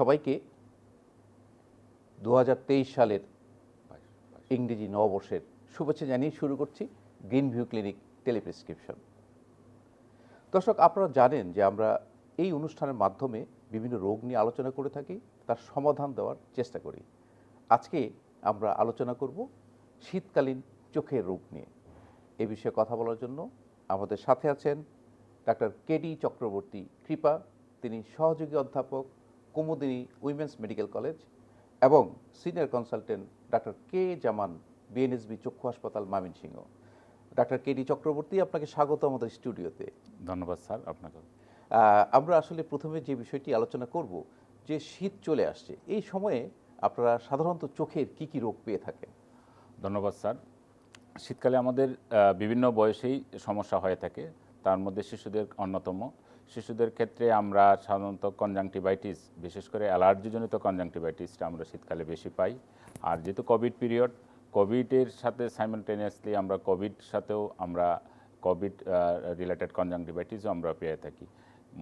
সবাইকে 2023 সালের ইংরেজি নববর্ষের শুভেচ্ছা জানিয়ে শুরু করছি গ্রিন ভিউ ক্লিনিক টেলিপ্রেসক্রিপশন। দর্শক, আপনারা জানেন যে আমরা এই অনুষ্ঠানের মাধ্যমে বিভিন্ন রোগ নিয়ে আলোচনা করে থাকি, তার সমাধান দেওয়ার চেষ্টা করি। আজকে আমরা আলোচনা করব শীতকালীন চোখের রোগ নিয়ে। এ বিষয়ে কথা বলার জন্য আমাদের সাথে আছেন ডাক্তার কেডি চক্রবর্তী কৃপা। তিনি সহযোগী অধ্যাপক, কুমুদিনী উইমেন্স মেডিকেল কলেজ, এবং সিনিয়র কনসালটেন্ট ডাক্তার কে জামান, বিএনএসবি চক্ষু হাসপাতাল, ময়মনসিংহ। ডাক্তার কেডি চক্রবর্তী, আপনাকে স্বাগত আমাদের স্টুডিওতে। ধন্যবাদ স্যার আপনাকে। আমরা আসলে প্রথমে যে বিষয়টি আলোচনা করব যে শীত চলে আসছে, এই সময়ে আপনারা সাধারণত চোখের কি কি রোগ পেয়ে থাকেন? ধন্যবাদ স্যার। শীতকালে আমাদের বিভিন্ন বয়সেই সমস্যা হয়ে থাকে, তার মধ্যে শিশুদের অন্যতম। শিশুদের ক্ষেত্রে আমরা সাধারণত কনজাংটিভাইটিস, বিশেষ করে অ্যালার্জিজনিত কনজাংটিভাইটিসটা আমরা শীতকালে বেশি পাই। আর যেহেতু কোভিড পিরিয়ড, কোভিডের সাথে সাইমালটেনিয়াসলি আমরা কোভিড রিলেটেড কনজাংটিভাইটিসও আমরা পেয়ে থাকি।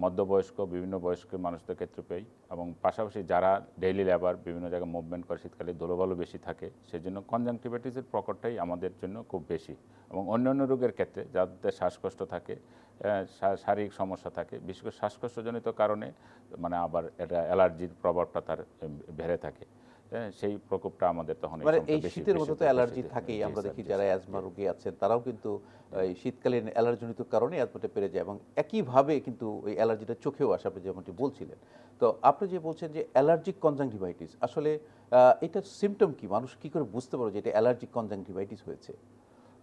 মধ্যবয়স্ক, বিভিন্ন বয়স্ক মানুষদের ক্ষেত্রে পাই, এবং পাশাপাশি যারা ডেইলি লেবার, বিভিন্ন জায়গায় মুভমেন্ট করে, শীতকালে ধুলোবালু বেশি থাকে, সেজন্য কনজাংটিভাইটিসের প্রকটটাই আমাদের জন্য খুব বেশি। এবং অন্যান্য রোগের ক্ষেত্রে যাদের শ্বাসকষ্ট থাকে, শারীরিক সমস্যা থাকে, বিশেষ করে শ্বাসকষ্টজনিত কারণে আবার এটা অ্যালার্জির প্রভাবটা তার বেড়ে থাকে, সেই প্রকোপটা আমাদের তখন এই শীতের মতো তো অ্যালার্জি থাকেই। আমরা দেখি যারা অ্যাজমা রোগী আছেন তারাও কিন্তু এই শীতকালীন অ্যালার্জিজনিত কারণে অ্যাজমাটা বেড়ে যায়, এবং একইভাবে কিন্তু ওই অ্যালার্জিটা চোখেও আসে, আপনি যেমনটি বলছিলেন। তো আপনি যে বলছেন যে অ্যালার্জিক কনজাংটিভাইটিস, আসলে এটার সিমটম কি? মানুষ কি করে বুঝতে পারবে যে এটা অ্যালার্জিক কনজাংটিভাইটিস হয়েছে?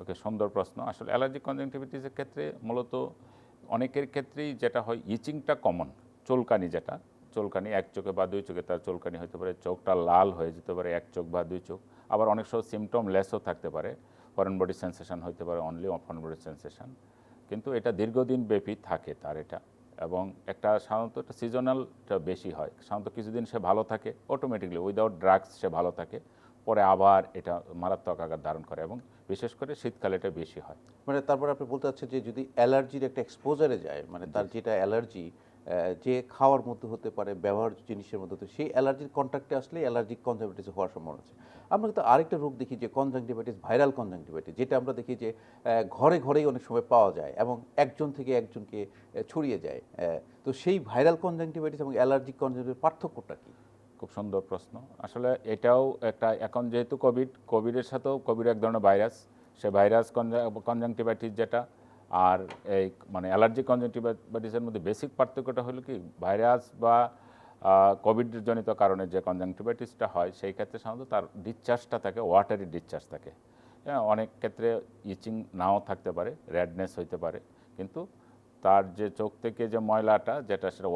ওকে, সুন্দর প্রশ্ন। আসলে অ্যালার্জিক কনজাংটিভাইটিসের ক্ষেত্রে মূলত অনেকের ক্ষেত্রেই যেটা হয়, ইচিংটা কমন। চুলকানি এক চোখে বা দুই চোখে তার চুলকানি হতে পারে, চোখটা লাল হয়ে যেতে পারে, এক চোখ বা দুই চোখ। আবার অনেক সময় সিমটম লেসও থাকতে পারে, ফরেন বডি সেন্সেশন হতে পারে, অনলি ফরেন বডি সেন্সেশন, কিন্তু এটা দীর্ঘদিন ব্যাপী থাকে তার এটা। এবং সাধারণত এটা সিজনালটা বেশি হয়। সাধারণত কিছুদিন সে ভালো থাকে, অটোমেটিকলি উইদাউট ড্রাগস সে ভালো থাকে, পরে আবার এটা মারাত্মক আকার ধারণ করে, এবং বিশেষ করে শীতকালে এটা বেশি হয়। তারপর আপনি বলতে চাচ্ছেন যে যদি অ্যালার্জির একটা এক্সপোজারে যায়, তার যেটা অ্যালার্জি, যে খাওয়ার মধ্যে হতে পারে, ব্যবহার জিনিসের মধ্যে, সেই অ্যালার্জির কন্ট্যাক্টে আসলে অ্যালার্জিক কনজাংটিভাইটিস হওয়ার সম্ভাবনা আছে। আমরা কিন্তু আরেকটা রোগ দেখি যে কনজাংটিভাইটিস, ভাইরাল কনজাংটিভাইটিস, যেটা আমরা দেখি যে ঘরে ঘরেই অনেক সময় পাওয়া যায় এবং একজন থেকে একজনকে ছড়িয়ে যায়। তো সেই ভাইরাল কনজাংটিভাইটিস এবং অ্যালার্জিক কনজাংটিভাইটিস পার্থক্যটা কি? খুব সুন্দর প্রশ্ন। আসলে এটাও একটা, এখন যেহেতু কোভিডের সাথেও কোভিড এক ধরনের ভাইরাস, সে ভাইরাস কনজাংটিভাইটিস যেটা, আর এই অ্যালার্জি কনজাংটিভাইটিসের মধ্যে বেসিক পার্থক্যটা হলো কি, ভাইরাস বা কোভিড জনিত কারণে যে কনজাংটিভাইটিসটা হয়, সেই ক্ষেত্রে সাধারণত তার ডিসচার্জটা থাকে, ওয়াটারি ডিসচার্জ থাকে। হ্যাঁ, অনেক ক্ষেত্রে ইচিং নাও থাকতে পারে, রেডনেস হইতে পারে, কিন্তু তার যে চোখ থেকে যে ময়লাটা যেটা, সেটা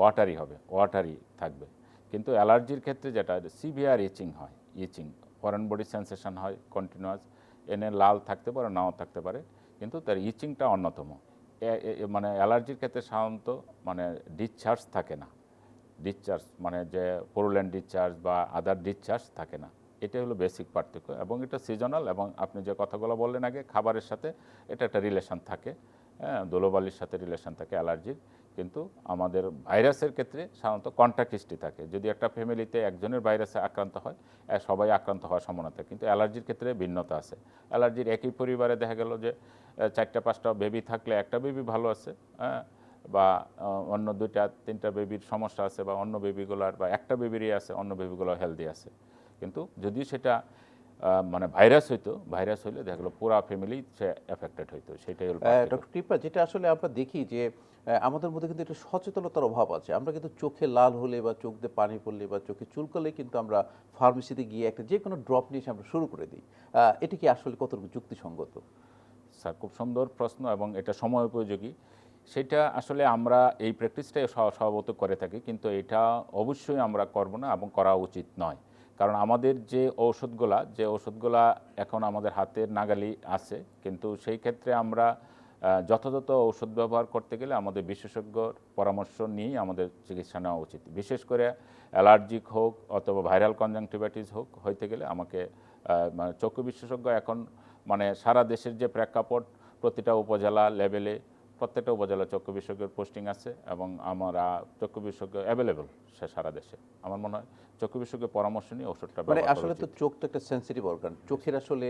ওয়াটারি থাকবে। কিন্তু অ্যালার্জির ক্ষেত্রে যেটা সিভিয়ার ইচিং, ফরেন বডি সেন্সেশন হয় কন্টিনিউয়াস, এনে লাল থাকতে পারে, নাও থাকতে পারে, কিন্তু তার ইচিংটা অন্যতম। অ্যালার্জির ক্ষেত্রে সাধারণত ডিসচার্জ থাকে না, যে পুরুলেন্ট ডিসচার্জ বা আদার ডিসচার্জ থাকে না। এটা হলো বেসিক পার্থক্য, এবং এটা সিজনাল। এবং আপনি যে কথাগুলো বললেন আগে, খাবারের সাথে এটা একটা রিলেশন থাকে, ধুলোবালির সাথে রিলেশন থাকে অ্যালার্জির। কিন্তু আমাদের ভাইরাসের ক্ষেত্রে সাধারণত কন্ট্যাক্ট হিস্ট্রি থাকে। যদি একটা ফ্যামিলিতে একজনের ভাইরাসে আক্রান্ত হয়, সবাই আক্রান্ত হওয়ার সম্ভাবনা থাকে। কিন্তু অ্যালার্জির ক্ষেত্রে ভিন্নতা আছে। অ্যালার্জির একই পরিবারে দেখা গেল যে 4-5টা বেবি থাকলে একটা বেবি ভালো আছে, বা অন্য 2-3টা বেবির সমস্যা আছে, বা অন্য বেবিগুলোর, বা একটা বেবিরই আছে, অন্য বেবিগুলো হেলদি আছে। কিন্তু যদি সেটা ভাইরাস হইলে দেখা গেলো পুরা ফ্যামিলি সে এফেক্টেড হইতো। সেটাই হলো ডক্টর কৃপা, যেটা আসলে আমরা দেখি যে আমাদের মধ্যে কিন্তু একটা সচেতনতার অভাব আছে। আমরা কিন্তু চোখে লাল হলে বা চোখ দিয়ে পানি পড়লে বা চোখে চুলকালে কিন্তু আমরা ফার্মেসিতে গিয়ে একটা যে কোনো ড্রপ নিয়ে আমরা শুরু করে দিই। এটা কি আসলে কতটুকু যুক্তিসঙ্গত? স্যার, খুব সুন্দর প্রশ্ন, এবং এটা সময় উপযোগী। সেটা আসলে আমরা এই প্র্যাকটিসটাই স্বভাবত করে থাকি, কিন্তু এটা অবশ্যই আমরা করব না, এবং করা উচিত নয়। কারণ আমাদের যে ওষুধগুলা এখন আমাদের হাতের নাগালি আছে, কিন্তু সেই ক্ষেত্রে আমরা যথাযথ ওষুধ ব্যবহার করতে গেলে আমাদের বিশেষজ্ঞর পরামর্শ নিয়েই আমাদের চিকিৎসা নেওয়া উচিত। বিশেষ করে অ্যালার্জিক হোক অথবা ভাইরাল কনজাংটিভাইটিস হোক হইতে গেলে আমাকে চক্ষু বিশেষজ্ঞ এখন সারা দেশের যে প্রেক্ষাপট, প্রতিটা উপজেলা লেভেলে প্রত্যেকটা উপজেলা চক্ষু বিশেষজ্ঞের পোস্টিং আছে এবং আমরা চক্ষু বিশেষজ্ঞ অ্যাভেলেবল সে সারা দেশে। আমার মনে হয় চক্ষু বিশেষজ্ঞের পরামর্শ নিয়ে ওষুধটা মানে ব্যবহার করা আসলে তো উচিত। চোখ তো একটা সেন্সিটিভ অর্গান, চোখের আসলে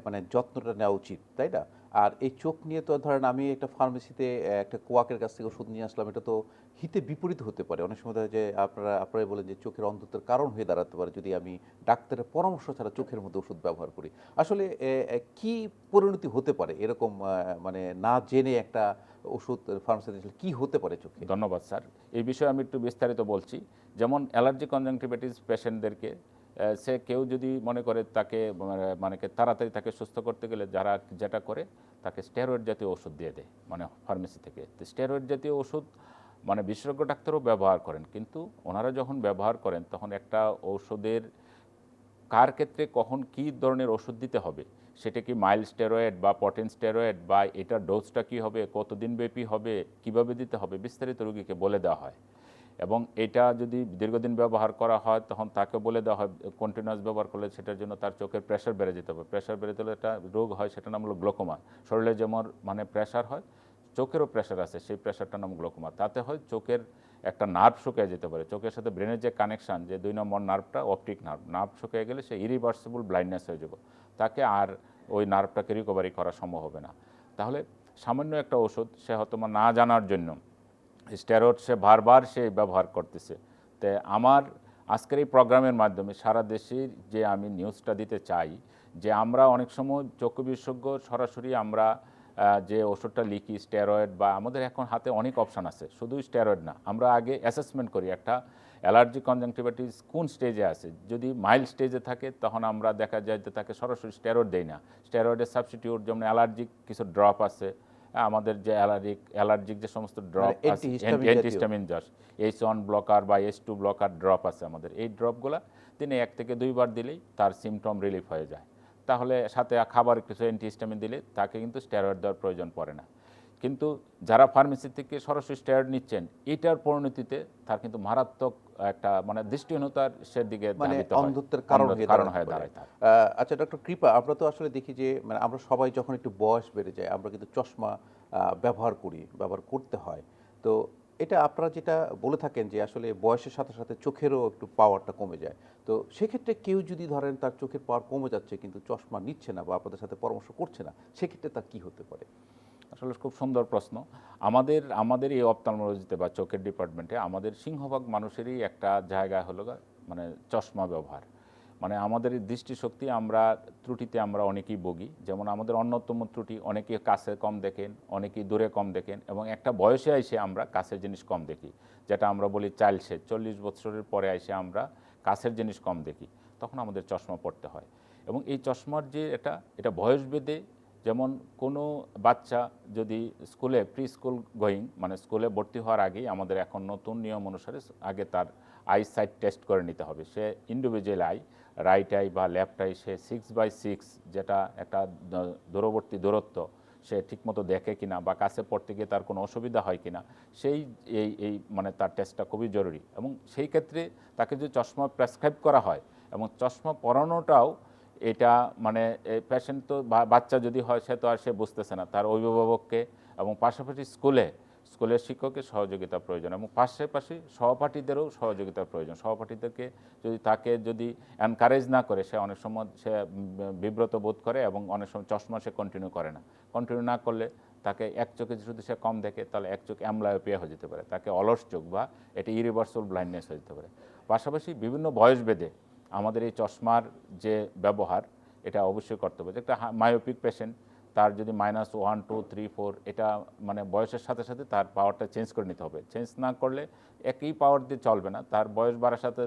মানে যত্নটা নেওয়া উচিত, তাই না? আর এই চোখ নিয়ে তো ধরেন আমি একটা ফার্মেসিতে একটা কোয়াকের কাছ থেকে ওষুধ নিয়ে আসলাম, এটা তো হিতে বিপরীত হতে পারে। অনেক সময় দেখা যায় যে আপনারা বলেন যে চোখের অন্ধত্বের কারণ হয়ে দাঁড়াতে পারে যদি আমি ডাক্তারের পরামর্শ ছাড়া চোখের মধ্যে ওষুধ ব্যবহার করি। আসলে কি পরিণতি হতে পারে এরকম মানে না জেনে একটা ওষুধ ফার্মেসিতে কি হতে পারে চোখে? ধন্যবাদ স্যার। এই বিষয়ে আমি একটু বিস্তারিত বলছি। যেমন অ্যালার্জি কনজাংটিভাইটিস পেশেন্টদেরকে সে কেউ যদি মনে করে তাকে মানে তাড়াতাড়ি তাকে সুস্থ করতে গেলে যারা যেটা করে তাকে স্টেরয়েড জাতীয় ওষুধ দিয়ে দেয় মানে ফার্মেসি থেকে। তো স্টেরয়েড জাতীয় ওষুধ মানে বিশেষজ্ঞ ডাক্তারও ব্যবহার করেন, কিন্তু ওনারা যখন ব্যবহার করেন তখন একটা ঔষধের কার ক্ষেত্রে কখন কী ধরনের ওষুধ দিতে হবে, সেটা কি মাইল্ড স্টেরয়েড বা পটেন্ট স্টেরয়েড বা এটার ডোজটা কী হবে, কতদিন ব্যাপী হবে, কিভাবে দিতে হবে, বিস্তারিত রোগীকে বলে দেওয়া হয়। এবং এটা যদি দীর্ঘদিন ব্যবহার করা হয় তখন তাকে বলে দেওয়া হয় কন্টিনিউয়াস ব্যবহার করলে সেটার জন্য তার চোখের প্রেশার বেড়ে যেতে হবে। প্রেশার বেড়ে গেলে একটা রোগ হয়, সেটার নাম হলো গ্লোকোমা। শরীরে যেমন মানে প্রেশার হয়, চোখেরও প্রেশার আছে, সেই প্রেশারটার নাম গ্লোকোমা। তাতে হয় চোখের একটা নার্ভ শুকিয়ে যেতে পারে, চোখের সাথে ব্রেনের যে কানেকশান, যে 2 নম্বর নার্ভটা অপটিক নার্ভ শুকিয়ে গেলে সে ইরিভার্সিবল ব্লাইন্ডনেস হয়ে যাবে, তাকে আর ওই নার্ভটাকে রিকভারি করা সম্ভব হবে না। তাহলে সামান্য একটা ওষুধ সে হয়তো না জানার জন্য স্টেরয়েড সে বারবার সে ব্যবহার করতেছে। তো আমার আজকের এই প্রোগ্রামের মাধ্যমে সারা দেশের যে আমি নিউজটা দিতে চাই যে আমরা অনেক সময় চক্ষু বিশেষজ্ঞ সরাসরি আমরা যে ওষুধটা লিখি স্টেরয়েড বা আমাদের এখন হাতে অনেক অপশান আছে, শুধু স্টেরয়েড না, আমরা আগে অ্যাসেসমেন্ট করি একটা অ্যালার্জি কনজাংটিভাইটিস কোন স্টেজে আছে। যদি মাইল্ড স্টেজে থাকে তখন আমরা দেখা যায় যে তাকে সরাসরি স্টেরয়েড দেই না, স্টেরয়েডের সাবস্টিটিউট যেমন অ্যালার্জিক কিছু ড্রপ আছে, আমাদের যে অ্যালার্জিক যে সমস্ত ড্রপ আছে অ্যান্টিহিস্টামিন জাস H1 ব্লকার বা H2 ব্লকার ড্রপ আছে আমাদের, এই ড্রপগুলো দিনে 1 থেকে 2 বার দিলেই তার সিমটম রিলিফ হয়ে যায়। তাহলে সাথে খাবার কিছু অ্যান্টিহিস্টামিন দিলে তাকে কিন্তু স্টেরয়েড দেওয়ার প্রয়োজন পড়ে না। কিন্তু যারা ফার্মেসি থেকে সরাসরি স্টেরয়েড নিচ্ছেন, এটার পরিণতিতে তার কিন্তু মারাত্মক একটা মানে দৃষ্টিহীনতার দিকে মানে ধাবিত হয়, অন্ধত্বের কারণ হয়ে দাঁড়ায় তার। আচ্ছা ডক্টর কৃপা, আমরা তো আসলে দেখি যে মানে আমরা সবাই যখন একটু বয়স বেড়ে যায় আমরা কিন্তু চশমা ব্যবহার করতে হয়। তো এটা আপনারা যেটা বলে থাকেন যে আসলে বয়সের সাথে সাথে চোখেরও একটু পাওয়ারটা কমে যায়। তো সেক্ষেত্রে কেউ যদি ধরেন তার চোখের পাওয়ার কমে যাচ্ছে কিন্তু চশমা নিচ্ছে না বা আপনাদের সাথে পরামর্শ করছে না, সেক্ষেত্রে তার কি হতে পারে? আসলে খুব সুন্দর প্রশ্ন। আমাদের এই অপথলমোলজিতে বা চোখের ডিপার্টমেন্টে আমাদের সিংহভাগ মানুষেরই একটা জায়গা হলো মানে চশমা ব্যবহার। মানে আমাদের এই দৃষ্টিশক্তি আমরা ত্রুটিতে আমরা অনেকেই ভুগি। যেমন আমাদের অন্যতম ত্রুটি, অনেকেই কাছে কম দেখেন, অনেকেই দূরে কম দেখেন, এবং একটা বয়সে এসে আমরা কাছের জিনিস কম দেখি, যেটা আমরা বলি চাইল্ড সেজ। 40 বছরের পরে এসে আমরা কাছের জিনিস কম দেখি, তখন আমাদের চশমা পড়তে হয়। এবং এই চশমার যে এটা বয়সভেদে, যেমন কোনো বাচ্চা যদি প্রি স্কুল গোয়িং মানে স্কুলে ভর্তি হওয়ার আগেই আমাদের এখন নতুন নিয়ম অনুসারে আগে তার আই সাইট টেস্ট করে নিতে হবে। সে ইন্ডিভিজুয়াল রাইট আই বা লেফট আই সে 6/6 যেটা একটা দূরবর্তী দূরত্ব সে ঠিকমতো দেখে কিনা বা কাছে পড়তে গিয়ে তার কোনো অসুবিধা হয় কিনা, সেই এই মানে তার টেস্টটা খুবই জরুরি। এবং সেই ক্ষেত্রে তাকে যদি চশমা প্রেসক্রাইব করা হয়, এবং চশমা পরানোটাও এটা মানে পেশেন্ট তো বাচ্চা যদি হয় সে তো আর সে বুঝতেছে না, তার অভিভাবককে এবং পাশাপাশি স্কুলের শিক্ষকের সহযোগিতা প্রয়োজন, এবং পাশাপাশি সহপাঠীদেরও সহযোগিতার প্রয়োজন। সহপাঠীদেরকে তাকে যদি এনকারেজ না করে, সে অনেক সময় সে বিব্রত বোধ করে এবং অনেক সময় চশমা সে কন্টিনিউ করে না। কন্টিনিউ না করলে তাকে এক চোখে যদি সে কম দেখে তাহলে এক চোখ অ্যামব্লায়োপিয়া হয়ে যেতে পারে, তাকে অলস চোখ বা এটা ইরিভার্সাল ব্লাইন্ডনেস হয়ে যেতে পারে। পাশাপাশি বিভিন্ন বয়সভেদে আমাদের এই চশমার যে ব্যবহার এটা অবশ্যই করতে হবে। একটা মায়োপিক পেশেন্ট, তার যদি -1, 2, 3, 4 এটা মানে বয়সের সাথে সাথে তার পাওয়ারটা চেঞ্জ করে নিতে হবে। চেঞ্জ না করলে একই পাওয়ার দিয়ে চলবে না, তার বয়স বাড়ার সাথে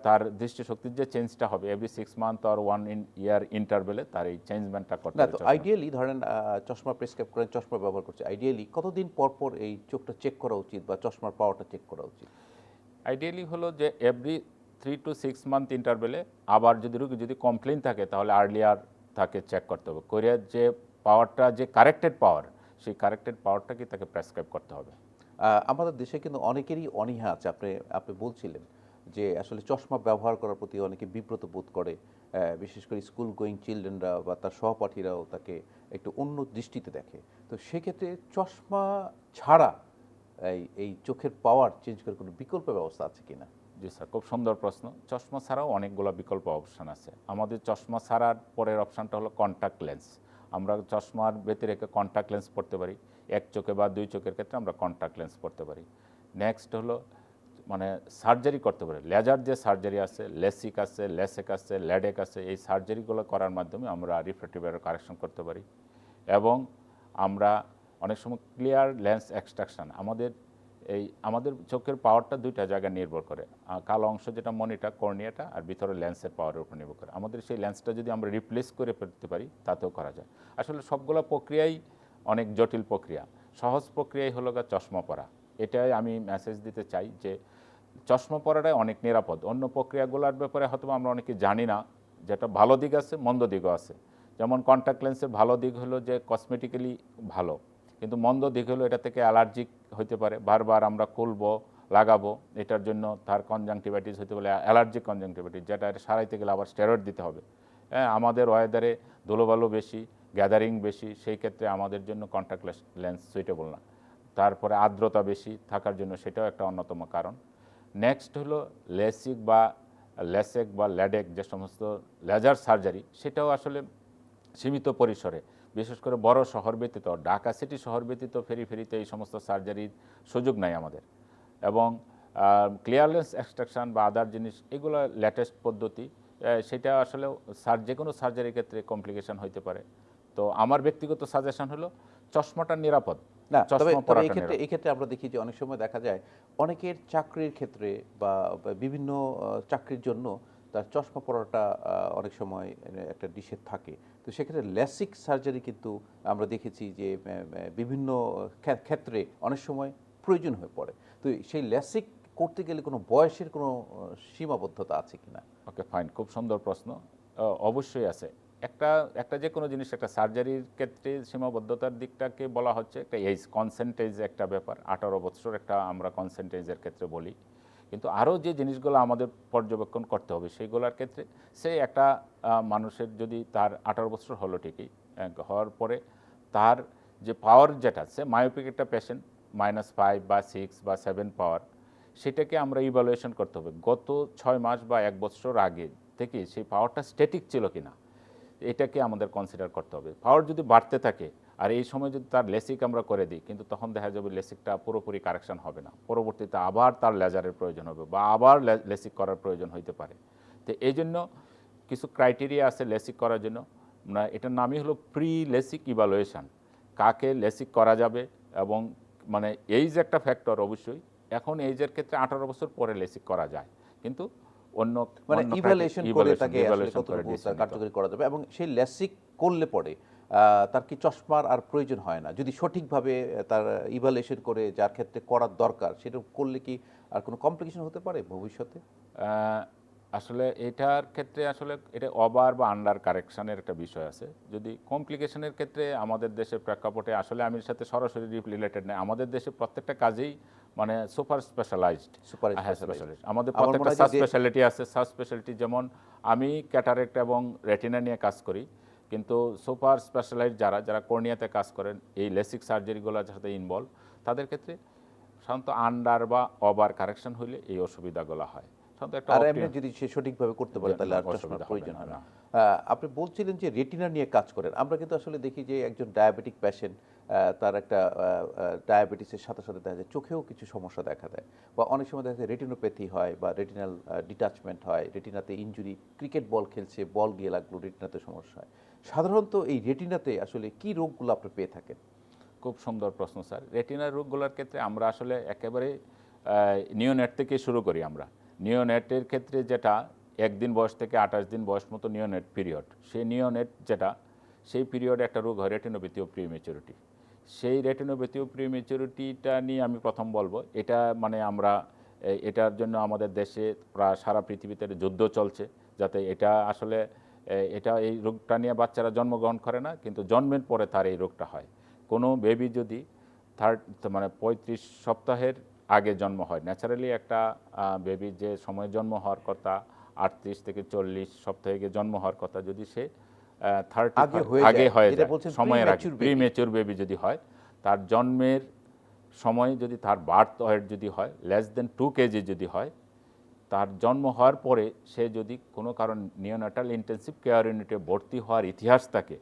তার দৃষ্টিশক্তির যে চেঞ্জটা হবে এভরি 6 মান্থ অর 1 ইয়ার ইন্টারভেলে তার এই চেঞ্জমেন্টটা করতে না, হবে। তো আইডিয়ালি ধরেন চশমা প্রেসক্রাইব করেন, চশমা ব্যবহার করছে, আইডিয়ালি কতদিন পর পর এই চোখটা চেক করা উচিত বা চশমার পাওয়ারটা চেক করা উচিত? আইডিয়ালি হলো যে এভরি 3 to 6 মান্থ ইন্টারভেলে। আবার যদি রোগী যদি কমপ্লেইন থাকে তাহলে আর্লিয়ার তাকে চেক করতে হবে, করে যে পাওয়ারটা যে কারেক্টেড পাওয়ার, সেই কারেক্টেড পাওয়ারটাকে তাকে প্রেসক্রাইব করতে হবে। আমাদের দেশে কিন্তু অনেকেরই অনীহা আছে। আপনি বলছিলেন যে আসলে চশমা ব্যবহার করার প্রতি অনেকে বিব্রত বোধ করে, বিশেষ করে স্কুল গোয়িং চিলড্রেনরা বা তার সহপাঠীরাও তাকে একটু অন্য দৃষ্টিতে দেখে। তো সেক্ষেত্রে চশমা ছাড়া এই চোখের পাওয়ার চেঞ্জ করার কোনো বিকল্প ব্যবস্থা আছে কিনা? জি স্যার, খুব সুন্দর প্রশ্ন। চশমা ছাড়াও অনেকগুলো বিকল্প অপশান আছে। আমাদের চশমা ছাড়ার পরের অপশানটা হলো কন্ট্যাক্ট লেন্স। আমরা চশমার ভেতরে রেখে কন্ট্যাক্ট লেন্স পড়তে পারি। এক চোখে বা দুই চোখের ক্ষেত্রে আমরা কন্ট্যাক্ট লেন্স পড়তে পারি। নেক্সট হলো মানে সার্জারি করতে পারি। লেজার যে সার্জারি আছে, লেসিক আছে, লেসেক আছে, ল্যাডেক আছে, এই সার্জারিগুলো করার মাধ্যমে আমরা রিফ্র্যাক্টিভ এরর কারেকশন করতে পারি। এবং আমরা অনেক সময় ক্লিয়ার লেন্স এক্সট্রাকশন, আমাদের চোখের পাওয়ারটা দুইটা জায়গায় নির্ভর করে। কালো অংশ যেটা মনিটা, কর্নিয়াটা, আর ভিতরে লেন্সের পাওয়ারের উপর নির্ভর করে। আমাদের সেই লেন্সটা যদি আমরা রিপ্লেস করে ফেলতে পারি তাতেও করা যায়। আসলে সবগুলো প্রক্রিয়াই অনেক জটিল প্রক্রিয়া। সহজ প্রক্রিয়াই হলো চশমা পরা। এটাই আমি মেসেজ দিতে চাই যে চশমা পরাটাই অনেক নিরাপদ। অন্য প্রক্রিয়াগুলোর ব্যাপারে হয়তো আমরা অনেকে জানি না, যেটা ভালো দিক আছে, মন্দ দিকও আছে। যেমন কন্ট্যাক্ট লেন্সের ভালো দিক হলো যে কসমেটিক্যালি ভালো, কিন্তু মন্দ দিক হলো এটা থেকে অ্যালার্জিক হতে পারে, বারবার আমরা খুলবো, লাগাবো, এটার জন্য তার কনজাংটিভাইটিস হতে পারে, অ্যালার্জিক কনজাংটিভাইটিস, যেটা এটা সারাইতে গেলে আবার স্টেরয়েড দিতে হবে। হ্যাঁ, আমাদের ওয়েদারে ধুলোবালু বেশি, গ্যাদারিং বেশি, সেই ক্ষেত্রে আমাদের জন্য কন্ট্যাক্ট লেন্স সুইটেবল না। তারপরে আর্দ্রতা বেশি থাকার জন্য সেটাও একটা অন্যতম কারণ। নেক্সট হলো লেসিক বা লেসেক বা ল্যাডেক, যে সমস্ত লেজার সার্জারি, সেটাও আসলে সীমিত পরিসরে, বিশেষ করে বড় শহর ব্যতীত, ঢাকা সিটি শহর ব্যতীত ফেরিতে এই সমস্ত সার্জারির সুযোগ নাই আমাদের। এবং ক্লিয়ারলেন্স এক্সট্রাকশন বা আদার জিনিস, এগুলো লেটেস্ট পদ্ধতি, সেটা আসলে যে কোনো সার্জারির ক্ষেত্রে কমপ্লিকেশন হইতে পারে। তো আমার ব্যক্তিগত সাজেশন হলো চশমাটা নিরাপদ। না, তবে চশমা তবে পরাটা এই ক্ষেত্রে আমরা দেখি যে অনেক সময় দেখা যায় অনেকের চাকরির ক্ষেত্রে বা বিভিন্ন চাকরির জন্য তার চশমা পরাটা অনেক সময় একটা নিষেধ থাকে। তো সেক্ষেত্রে ল্যাসিক সার্জারি কিন্তু আমরা দেখেছি যে বিভিন্ন ক্ষেত্রে অনেক সময় প্রয়োজন হয়ে পড়ে। তো সেই ল্যাসিক করতে গেলে কোনো বয়সের কোনো সীমাবদ্ধতা আছে কিনা? ওকে, ফাইন, খুব সুন্দর প্রশ্ন। অবশ্যই আছে। একটা যে কোনো জিনিস, একটা সার্জারির ক্ষেত্রে সীমাবদ্ধতার দিকটাকে বলা হচ্ছে একটা এজ, কনসেন্টেজ একটা ব্যাপার। 18 বছর একটা আমরা কনসেন্টেজের ক্ষেত্রে বলি। কিন্তু আরও যে জিনিসগুলো আমাদের পর্যবেক্ষণ করতে হবে সেইগুলোর ক্ষেত্রে, সে একটা মানুষের যদি তার 18 বছর হলো ঠিকই, হওয়ার পরে তার যে পাওয়ার যেটা, সে মায়োপিক একটা পেশেন্ট, -5 বা 6 বা 7 পাওয়ার, সেটাকে আমরা ইভ্যালুয়েশন করতে হবে গত 6 মাস বা 1 বছর আগে থেকে সেই পাওয়ারটা স্ট্যাটিক ছিল কিনা, এটাকে আমাদের কনসিডার করতে হবে। পাওয়ার যদি বাড়তে থাকে আর এই সময় যদি তার লেসিক আমরা করে দিই, কিন্তু তখন দেখা যাবে লেসিকটা পুরোপুরি কারেকশন হবে না, পরবর্তীতে আবার তার লেজারের প্রয়োজন হবে বা আবার লেসিক করার প্রয়োজন হইতে পারে। তো এই জন্য কিছু ক্রাইটেরিয়া আছে লেসিক করার জন্য। এটার নামই হলো প্রি লেসিক ইভ্যালুয়েশন। কাকে লেসিক করা যাবে, এবং মানে এইজ একটা ফ্যাক্টর অবশ্যই। এখন এইজের ক্ষেত্রে 18 বছর পরে লেসিক করা যায়, কিন্তু অন্য মানে ইভ্যালুয়েশন করে তাকে আসলে evaluation করে কতটুকু decision নিতে হবে। কার্যকরী করা যাবে। এবং সেই ল্যাসিক করলে পরে তার কি চশমার আর প্রয়োজন হয় না, যদি সঠিকভাবে তার ইভ্যালুয়েশন করে যার ক্ষেত্রে করার দরকার সেটা করলে কি আর কোনো কমপ্লিকেশন হতে পারে ভবিষ্যতে? আসলে এটার ক্ষেত্রে আসলে এটা ওভার বা আন্ডার কারেকশনের একটা বিষয় আছে। যদি কমপ্লিকেশনের ক্ষেত্রে আমাদের দেশের প্রেক্ষাপটে, আসলে আমি এর সাথে সরাসরি রিলেটেড নেই, আমাদের দেশে প্রত্যেকটা কাজেই মানে সুপার স্পেশালাইজড। আমাদের প্রত্যেকটা সাব স্পেশালিটি আছে। সাব স্পেশালিটি যেমন আমি ক্যাটারেক্ট এবং রেটিনা নিয়ে কাজ করি, কিন্তু সুপার স্পেশালাইজড যারা কর্নিয়াতে কাজ করেন, এই লেসিক সার্জারিগুলোর সাথে ইনভলভ, তাদের ক্ষেত্রে সাধারণত আন্ডার বা ওভার কারেকশন হইলে এই অসুবিধাগুলো হয়। আর এমনি যদি সে সঠিকভাবে করতে পারে তাহলে আর চশমার প্রয়োজন হয় না। আপনি বলছিলেন যে রেটিনা নিয়ে কাজ করেন। আমরা কিন্তু আসলে দেখি যে একজন ডায়াবেটিক পেশেন্ট, তার একটা ডায়াবেটিসের সাথে সাথে দেখা যায় চোখেও কিছু সমস্যা দেখা দেয়, বা অনেক সময় দেখা যায় রেটিনোপ্যাথি হয় বা রেটিনাল ডিটাচমেন্ট হয়, রেটিনাতে ইনজুরি, ক্রিকেট বল খেলছে, বল গিয়ে লাগলো, রেটিনাতে সমস্যা হয়। সাধারণত এই রেটিনাতে আসলে কি রোগগুলো আপনি পেয়ে থাকেন? খুব সুন্দর প্রশ্ন স্যার। রেটিনার রোগগুলোর ক্ষেত্রে আমরা আসলে একেবারে নিওনেট থেকে শুরু করি। আমরা নিওনেটের ক্ষেত্রে যেটা 1 দিন বয়স থেকে 28 দিন বয়স মতো নিওনেট পিরিয়ড, সেই নিওনেট যেটা, সেই পিরিয়ডে একটা রোগ হয় রেটিনোপ্যাথি অফ প্রিম্যাচুরিটি। সেই রেটিনোপ্যাথি অফ প্রিম্যাচুরিটিটা নিয়ে আমি প্রথম বলবো, এটা মানে আমরা এটার জন্য আমাদের দেশে প্রায় সারা পৃথিবীতে যুদ্ধ চলছে, যাতে এটা আসলে এই রোগটা নিয়ে বাচ্চারা জন্মগ্রহণ করে না, কিন্তু জন্মের পরে তার এই রোগটা হয়। কোনো বেবি যদি 35 সপ্তাহের আগে জন্ম হয়, ন্যাচারালি একটা বেবি যে সময় জন্ম হওয়ার কথা 38 থেকে 40 সপ্তাহে জন্ম হওয়ার কথা, যদি সে আগে 30 হয়ে আগে যায়, হয়ে যেটা যায়, বলছেন সময়ের আগে premature baby। প্রিমেচিউর বেবি যদি হয়, তার জন্মের সময় যদি তার বার্থ ওয়েট যদি হয় লেস দেন 2 কেজি যদি হয়, তার জন্ম হওয়ার পরে সে যদি কোনো কারণ নিওনাটাল ইন্টেন্সিভ কেয়ার ইউনিটে ভর্তি হওয়ার ইতিহাস থাকে,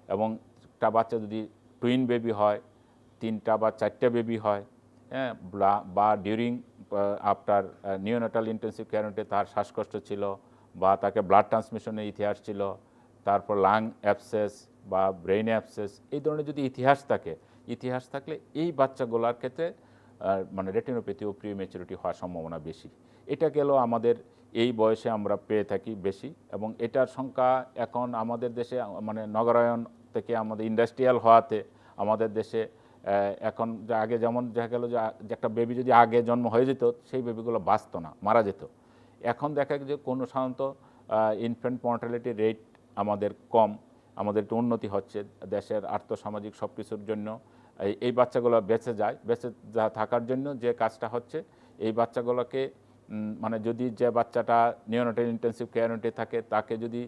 এবং একটা বাচ্চা যদি টুইন বেবি হয়, 3টা বা 4টা বেবি হয়, হ্যাঁ, বা during after neonatal intensive care ইউনিটে তার শ্বাসকষ্ট ছিল, বা তাকে ব্লাড ট্রান্সমিশনের ইতিহাস ছিল, তারপর লাং অ্যাবসেস বা ব্রেইন অ্যাবসেস, এই ধরনের যদি ইতিহাস থাকলে এই বাচ্চাগুলোর ক্ষেত্রে মানে রেটিনোপ্যাথি ও প্রিমেচুরিটি হওয়ার সম্ভাবনা বেশি। এটা গেল আমাদের এই বয়সে আমরা পেয়ে থাকি বেশি, এবং এটার সংখ্যা এখন আমাদের দেশে মানে নগরায়ন থেকে আমাদের ইন্ডাস্ট্রিয়াল হওয়াতে আমাদের দেশে এখন আগে যেমন দেখা গেল যে একটা বেবি যদি আগে জন্ম হয়ে যেত, সেই বেবিগুলো বাঁচত না, মারা যেত। এখন দেখা যায় যে কোনো সাধারণত ইনফ্যান্ট মর্টালিটি রেট আমাদের কম, আমাদের একটু উন্নতি হচ্ছে দেশের আর্থসামাজিক সব কিছুর জন্য। এই বাচ্চাগুলো বেঁচে থাকার জন্য যে কাজটা হচ্ছে, এই বাচ্চাগুলোকে মানে যদি যে বাচ্চাটা নিওনাটাল ইন্টেন্সিভ কেয়ার ইউনিটে থাকে, তাকে যদি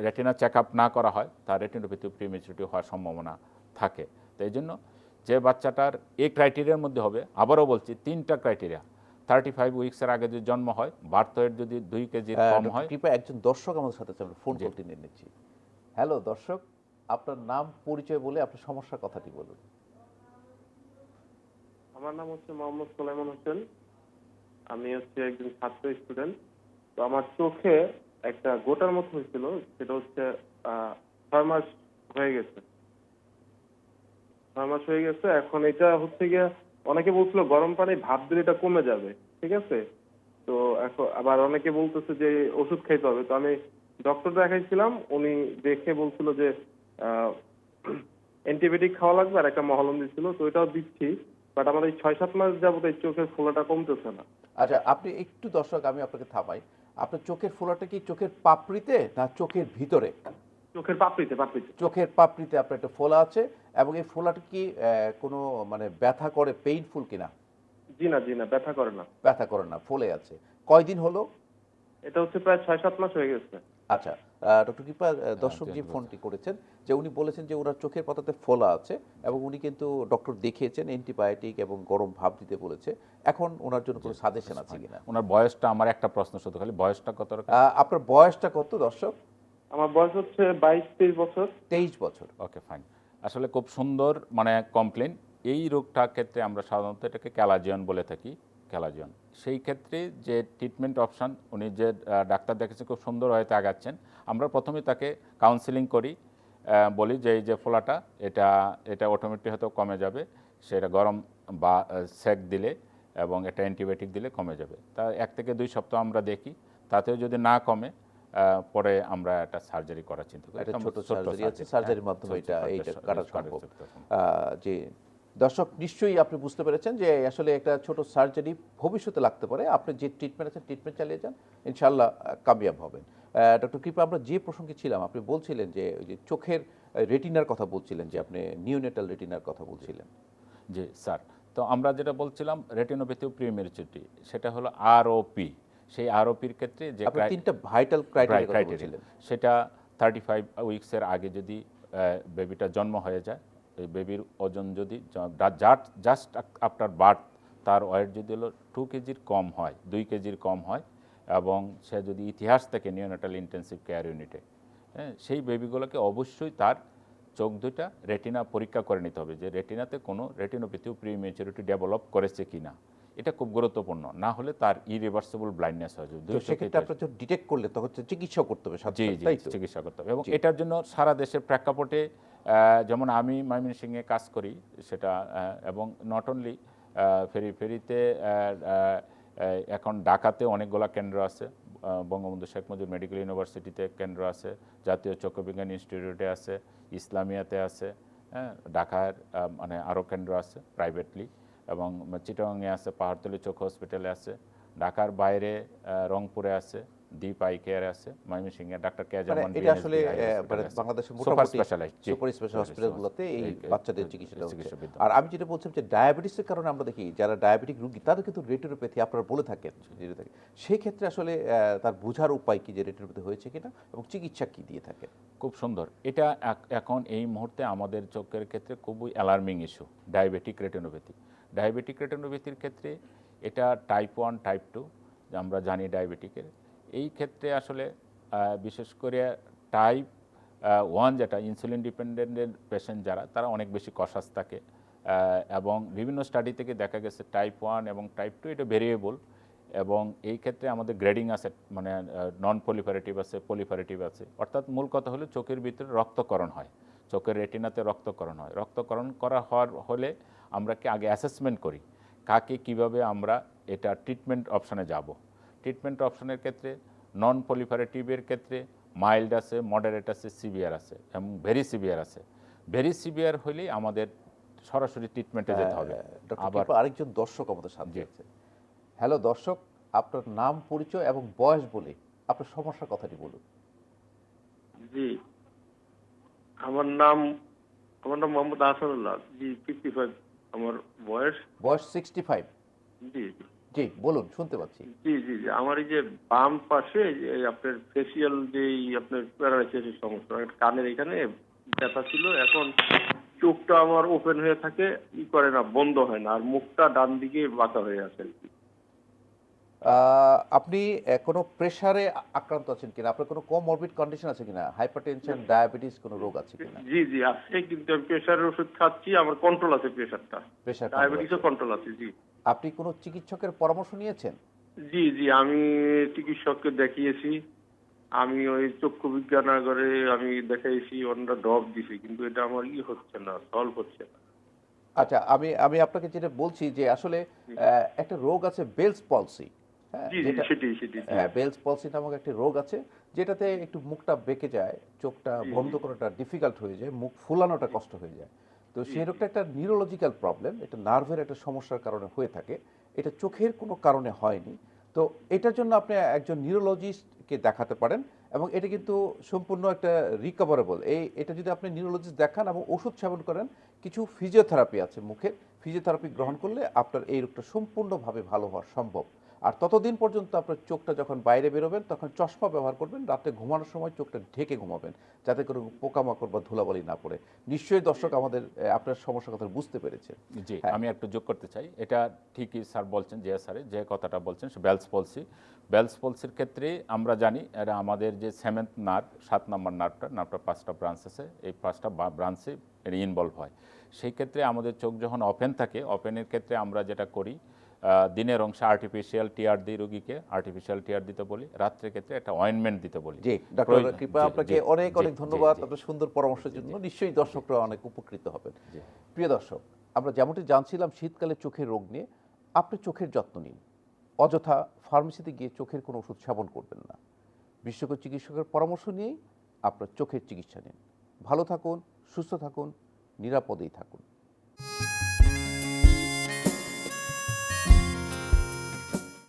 রেটিনা চেক আপ না করা হয়, তার রেটিনোপ্যাথি প্রিমেচুরিটি হওয়ার সম্ভাবনা থাকে। তো এই জন্য যে বাচ্চাটার এই ক্রাইটেরিয়ার মধ্যে হবে, আবারও বলছি 3টা ক্রাইটেরিয়া, 35 উইক্সের আগে যদি জন্ম হয়, বার্থ ওয়েট যদি 2 কেজির কম হয়। কৃপা একজন দর্শক আমাদের সাথে আমরা ফোন কলটি নিয়ে নিচ্ছি। হ্যালো দর্শক, আপনার নাম পরিচয় বলে আপনার সমস্যার কথাটি বলুন। আমার নাম হচ্ছে মোহাম্মদ সোলাইমান হোসেন। আমি হচ্ছে একজন ছাত্র স্টুডেন্ট। তো আমার চোখে একটা গোটার মতো হয়েছিল, সেটা হচ্ছে 6 মাস হয়ে গেছে। 6 মাস হয়ে গেছে। এখন এটা হচ্ছে গিয়ে অনেকে বলছিল গরম পানি ভাপ দিলে এটা কমে যাবে, ঠিক আছে। তো এখন আবার অনেকে বলতেছে যে ওষুধ খাইতে হবে। তো আমি ডক্টর দেখাইছিলাম, উনি দেখে বলছিল যে অ্যান্টিবায়োটিক খাওয়া লাগবে, আর একটা মহলম দিচ্ছিল, তো এটাও দিচ্ছি। বাট আমার এই 6-7 মাস যাবত এই চোখের ফোলাটা কমতেছে না। আচ্ছা, আপনি একটু দর্শক আমি আপনাকে থামাই। আপনার চোখের ফোলাটা কি চোখের পাপড়িতে না চোখের ভিতরে? চোখের পাপড়িতে। চোখের পাপড়িতে আপনার একটা ফোলা আছে, এবং এই ফোলাটা কি কোনো মানে ব্যথা করে, পেইনফুল কিনা? জি না, ব্যথা করে না। ব্যথা করে না, ফোলে আছে। কয়দিন হলো? এটা হচ্ছে প্রায় 6-7 মাস হয়ে গেছে। আচ্ছা, ডক্টর কৃপা, দর্শক যে ফোনটি করেছেন, যে উনি বলেছেন যে ওনার চোখের পাতাতে ফোলা আছে, এবং উনি কিন্তু ডক্টর দেখিয়েছেন, অ্যান্টিবায়োটিক এবং গরম ভাপ দিতে বলেছে। এখন ওনার জন্য কোনো সাজেশন আছে কিনা? ওনার বয়সটা, আমার একটা প্রশ্ন শুধু, খালি বয়সটা কত রকম? আপনার বয়সটা কত দর্শক? আমার বয়স হচ্ছে 22-23 বছর। 23 বছর। ওকে, ফাইন। আসলে খুব সুন্দর মানে কমপ্লেন। এই রোগটার ক্ষেত্রে আমরা সাধারণত এটাকে ক্যালাজিয়ন বলে থাকি, ক্যালাজিয়ন। সেই ক্ষেত্রে যে ট্রিটমেন্ট অপশান উনি যে ডাক্তার দেখেছেন খুব সুন্দর হয়তো আগাচ্ছেন। আমরা প্রথমে তাকে কাউন্সিলিং করি, বলি যে এই যে ফোলাটা এটা অটোমেটিক হয়তো কমে যাবে, সেটা গরম বা সেক দিলে এবং এটা অ্যান্টিবায়োটিক দিলে কমে যাবে। তা 1 থেকে 2 সপ্তাহ আমরা দেখি, তাতেও যদি না কমে পরে আমরা একটা সার্জারি করার চিন্তা করি। একটা ছোট সার্জারি আছে, সার্জারির মাধ্যমে এইটা কাটা সম্ভব। যে দর্শক নিশ্চয়ই আপনি বুঝতে পেরেছেন যে আসলে একটা ছোট সার্জারি ভবিষ্যতে লাগতে পারে। আপনি যে ট্রিটমেন্ট আছে ট্রিটমেন্ট চালিয়ে যান, ইনশাআল্লাহ কামিয়াব হবেন। ডক্টর কৃপা, আমরা যে প্রসঙ্গে ছিলাম, আপনি বলছিলেন যে ওই যে চোখের রেটিনার কথা বলছিলেন, যে আপনি নিওনেটাল রেটিনার কথা বলছিলেন। জি স্যার, তো আমরা যেটা বলছিলাম রেটিনোপ্যাথি প্রিমেচুরিটি, সেটা হলো আরওপি। সেই আরওপির ক্ষেত্রে যে আপনি 3টা ভাইটাল ক্রাইটেরিয়া কথা বলছিলেন, সেটা 35 উইক্সের আগে যদি বেবিটা জন্ম হয়ে যায়, এই বেবির ওজন যদি জাস্ট আফটার বার্থ তার ওয়েট যদি হলো 2 কেজির কম হয়, 2 কেজির কম হয়, এবং সে যদি ইতিহাস থেকে নিওনাটাল ইন্টেন্সিভ কেয়ার ইউনিটে, হ্যাঁ, সেই বেবিগুলোকে অবশ্যই তার চোখ দুইটা রেটিনা পরীক্ষা করে নিতে হবে যে রেটিনাতে কোনো রেটিনোপ্যাথি প্রিমেচুরিটি ডেভেলপ করেছে কিনা। এটা খুব গুরুত্বপূর্ণ, না হলে তার ইরিভার্সিবল ব্লাইন্ডনেস হয়ে যাবে। তো সেক্ষেত্রে আপনার যখন ডিটেক্ট করলে তখন চিকিৎসা করতে হবে, জি জি, চিকিৎসা করতে হবে। এবং এটার জন্য সারা দেশের প্রেক্ষাপটে যেমন আমি ময়মনসিংহে কাজ করি সেটা, এবং নট অনলি ফেরিতে, এখন ঢাকাতে অনেকগুলো কেন্দ্র আছে, বঙ্গবন্ধু শেখ মুজিব মেডিকেল ইউনিভার্সিটিতে কেন্দ্র আছে, জাতীয় চক্ষুবিজ্ঞান ইনস্টিটিউটে আছে, ইসলামিয়াতে আছে, হ্যাঁ, ঢাকার মানে আরও কেন্দ্র আছে প্রাইভেটলি, এবং চিটাগাংয়ে আছে, পাহাড়তলী চক্ষু হসপিটালে আছে, ঢাকার বাইরে রংপুরে আছে, দীপ আই কেয়ার আছে, ময়মনসিংহে ডাক্তার কে মানে জামান এটা আসলে মানে বাংলাদেশের মোটামুটি সুপার স্পেশাল হসপিটালগুলোতে এই বাচ্চাদের চিকিৎসাটা হচ্ছে। আর আমি যেটা বলছিলাম যে ডায়াবেটিসের কারণে আমরা দেখি যারা ডায়াবেটিক রোগী তাদের কিন্তু রেটিনোপ্যাথি আপনারা বলে থাকেন, সেই ক্ষেত্রে আসলে তার বোঝার উপায় কি যে রেটিনোপ্যাথি হয়েছে কিনা এবং চিকিৎসা কি দিয়ে থাকেন? খুব সুন্দর। এটা এখন এই মুহূর্তে আমাদের চোখের ক্ষেত্রে খুবই alarming issue, diabetic retinopathy. Diabetic রেটিনোপ্যাথির ক্ষেত্রে এটা টাইপ 1 টাইপ 2 আমরা জানি ডায়াবেটিকের। এই ক্ষেত্রে আসলে বিশেষ করে টাইপ 1 যেটা ইনসুলিন ডিপেন্ডেন্টের পেশেন্ট যারা, তারা অনেক বেশি কশাস থাকে এবং বিভিন্ন স্টাডি থেকে দেখা গেছে টাইপ 1 এবং টাইপ 2 এটা ভেরিয়েবল এবং এই ক্ষেত্রে আমাদের গ্রেডিং আছে, মানে নন পলিফারেটিভ আছে, পলিফারেটিভ আছে। অর্থাৎ মূল কথা হলো চোখের ভিতরে রক্তকরণ হয়, চোখের রেটিনাতে রক্তকরণ হয়। রক্তকরণ করা হওয়ার হলে আমরা কি আগে অ্যাসেসমেন্ট করি কাকে কিভাবে আমরা এটা ট্রিটমেন্ট অপশানে যাব। ট্রিটমেন্ট অপশানের ক্ষেত্রে নন পলিফারেটিভের ক্ষেত্রে মাইল্ড আছে, মডারেট আছে, সিভিয়ার আছে এবং ভেরি সিভিয়ার আছে। ভেরি সিভিয়ার হলেই আমাদের সরাসরি ট্রিটমেন্টে যেতে হবে। আবার আরেকজন দর্শক আমাদের সাথে আছে। হ্যালো দর্শক, আপনার নাম, পরিচয় এবং বয়স বলে আপনার সমস্যার কথাটি বলুন। জি, আমার নাম মোহাম্মদ আহসানুল্লাহ। জি, 55 আমার বয়স। 65? জি জি বলুন, শুনতে পাচ্ছি। জি জি জি আমার এই যে বাম পাশে যে আপনার ফেসিয়াল যে আপনার প্যারালাইসিসের সমস্যা, কানের এখানে ব্যথা ছিল, এখন চোখটা আমার ওপেন হয়ে থাকে, করে না, বন্ধ হয় না, আর মুখটা ডান দিকে বাঁকা হয়ে আছে আর কি। আপনি কোনো প্রেসারে আক্রান্ত আছেন কিনা? আপনার কোনো কোমরবিড কন্ডিশন আছে কিনা? হাইপারটেনশন, ডায়াবেটিস কোনো রোগ আছে কিনা? জি জি আছে, কিন্তু আমি প্রেসারের ওষুধ খাচ্ছি, আমার কন্ট্রোল আছে প্রেসারটা, প্রেসার, ডায়াবেটিসও কন্ট্রোল আছে। জি। আপনি কোনো চিকিৎসকের পরামর্শ নিয়েছেন? জি জি আমি চিকিৎসককে দেখিয়েছি, আমি ওই চক্ষু বিজ্ঞানাগারে আমি দেখাইছি, ওনারা ড্রপ দিছি, কিন্তু এটা আমার হচ্ছে না, সলভ হচ্ছে না। আচ্ছা, আমি আমি আপনাকে যেটা বলছি যে আসলে একটা রোগ আছে বেলস পলসি। জি জি সেটি বেলস পলসি নামক একটা রোগ আছে যেটাতে একটু মুখটা বেঁকে যায়, চোখটা বন্ধ করাটা ডিফিকাল্ট হয়ে যায়, মুখ ফুলানোটা কষ্ট হয়ে যায়। তো সেই রোগটা একটা নিউরোলজিক্যাল প্রবলেম, এটা নার্ভের একটা সমস্যার কারণে হয়ে থাকে, এটা চোখের কোনো কারণে হয়নি। তো এটার জন্য আপনি একজন নিউরোলজিস্টকে দেখাতে পারেন এবং এটা কিন্তু সম্পূর্ণ একটা রিকভারেবল। এটা যদি আপনি নিউরোলজিস্ট দেখান এবং ওষুধ সেবন করেন, কিছু ফিজিওথেরাপি আছে মুখের, ফিজিওথেরাপি গ্রহণ করলে আপনার এই রোগটা সম্পূর্ণভাবে ভালো হওয়া সম্ভব। আর ততদিন পর্যন্ত আপনার চোখটা যখন বাইরে বেরোবেন তখন চশমা ব্যবহার করবেন, রাতে ঘুমানোর সময় চোখটা ঢেকে ঘুমাবেন যাতে করে পোকামাকড় বা ধুলাবালি না পড়ে। নিশ্চয়ই দর্শক আমাদের আপনার সমস্যার কথা বুঝতে পেরেছে। জি, আমি একটু যোগ করতে চাই। এটা ঠিকই স্যার বলছেন, যে স্যারে যে কথাটা বলছেন সে বেলস পলসি। বেলস পলসির ক্ষেত্রে আমরা জানি এটা আমাদের যে 7th নার্ভ, 7 নম্বর নার্ভটা 5টা ব্রাঞ্চ আছে, এই 5টা ব্রাঞ্চে এটা ইনভলভ হয়। সেই ক্ষেত্রে আমাদের চোখ যখন ওপেন থাকে, ওপেনের ক্ষেত্রে আমরা যেটা করি, দিনের অংশে আর্টিফিশিয়াল টিয়ার দিই, রোগীকে আর্টিফিশিয়াল টিয়ার দিতে বলি, রাত্রের ক্ষেত্রে একটা অয়েন্টমেন্ট দিতে বলি। জি ডক্টর কৃপা, আপনাকে অনেক অনেক ধন্যবাদ আপনার সুন্দর পরামর্শের জন্য। নিশ্চয়ই দর্শকরা অনেক উপকৃত হবেন। প্রিয় দর্শক, আমরা যেমনটি জানছিলাম শীতকালে চোখের রোগ নিয়ে, আপনি চোখের যত্ন নিন, অযথা ফার্মেসিতে গিয়ে চোখের কোনো ওষুধ সেবন করবেন না, বিশেষজ্ঞ চিকিৎসকের পরামর্শ নিয়েই আপনার চোখের চিকিৎসা নিন। ভালো থাকুন, সুস্থ থাকুন, নিরাপদেই থাকুন।